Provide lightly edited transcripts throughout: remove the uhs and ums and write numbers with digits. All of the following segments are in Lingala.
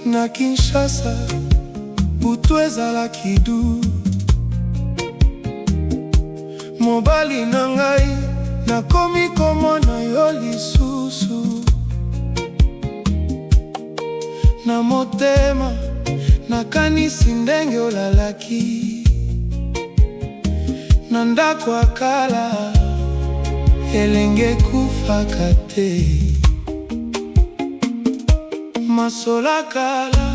na Kinshasa, butu ezalaki du. Mobali na ngai, nakomi komona yo lisusu. Na motema, nakanisi ndenge olalaki. Na ndako ya kala, elenge kufaka te. Masola kala,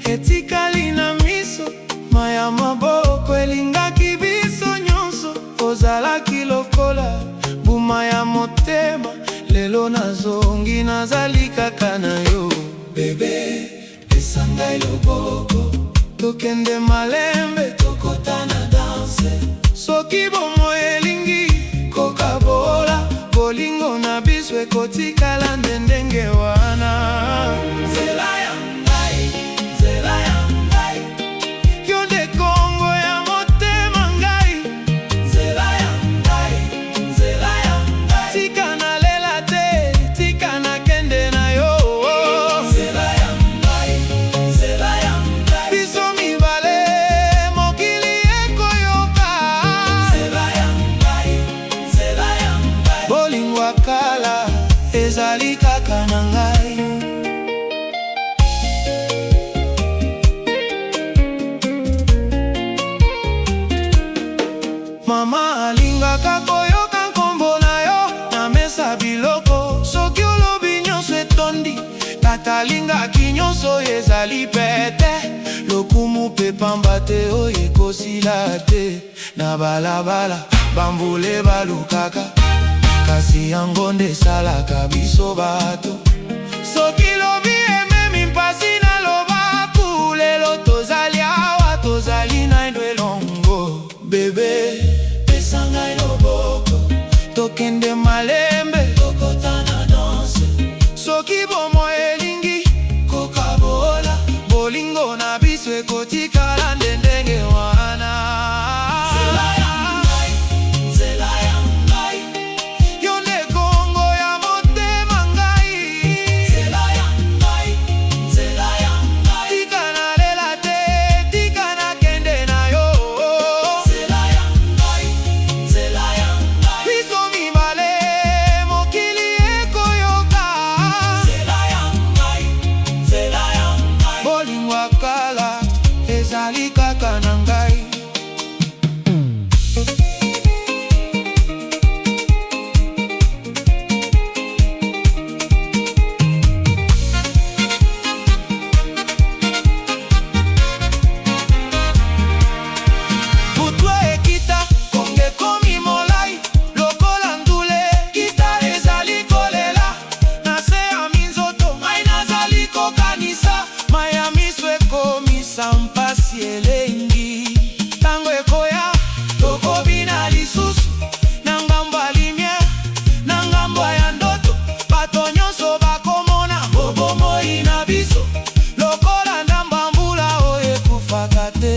etikali na miso, maya maboko elingaki biso nyonso. Ozalaki lokola buma ya motema, lelo nazongi nazali kaka na yo. Bebe, pesa ngai loboko, tokende malembe, tokotana danse. Soki bomo elingi, kokabola, bolingo na biso ekotikala ndenge wana. Nzela ya ngai, nzela ya ngai, yo nde Kongo ya motema ngai. Nzela ya ngai, nzela ya ngai, tika na lela te, tika na kende na yo. Nzela ya ngai, nzela ya ngai, biso mibale mokili ekoyoka. Nzela ya ngai, nzela ya ngai, bolingo ya kala ezali kaka na ngai. Mama alingaka koyoka nkombo na yo na mesa biloko. Soki olobi nyonso etondi, tata alingaki nyonso ezali pete. Lokumu mpe pamba te oyo ekosila te. Na balabala bambule balukaka, kasi yango nde esalaka biso bato. Soki lobi ememi mpasi na lobaku, lelo tozali awa, tozali na endo elongo. Bebe, pesa ngai loboko, tokende malembe, tokotana danse. Soki bomo elingi, kokabola, bolingo na biso ekotikala ndenge wana. Nzela ya ngai, nzela ya ngai, yo nde Kongo ya motema ngai. Nzela ya ngai, nzela ya ngai, tika na lela te, tika na kende na yo. Nzela ya ngai, nzela ya ngai, biso mibale mokili ekoyoka. Nzela ya ngai, nzela ya ngai, bolingo ya kala ezali kaka na ngai. Butu ekita, konge komi molai, lokola ndule, kita ezali kolela. Na se ya minzoto, mai nazali kokanisa, mai ya miso ekomisa mpasi elengi. Tango ekoya, tokobina lisusu, na ngambo ya lumière, na ngambo ya ndoto. Bato nyonso bakomona bobomoi na biso, lokola ndamba mbula oyo ekufaka te.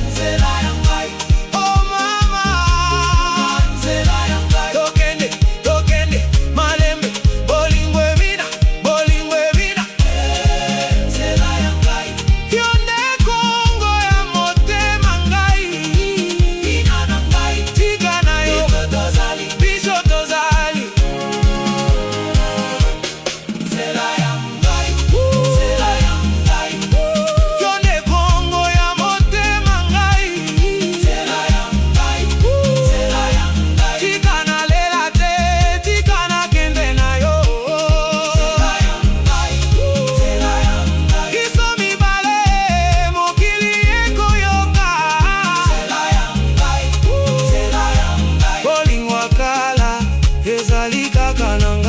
Nzela ya ngai, oh mama, nzela ya ngai, tokende, tokende malembe, bolingo ebina, bolingo ebina. Nzela ya ngai, yo nde Kongo ya motema ngai. Ina na ngai, tika na yo, biso tozali. Nzela ya ngai, nzela ya ngai, yo nde Kongo ya motema ngai. Nzela ya ngai, nzela ya ngai, tika na lela te, tika na kende na yo. Nzela ya ngai, nzela ya ngai, biso mibale mokili ekoyoka. Nzela ya ngai, nzela ya ngai, bolingo ya kala ezali kaka na ngai.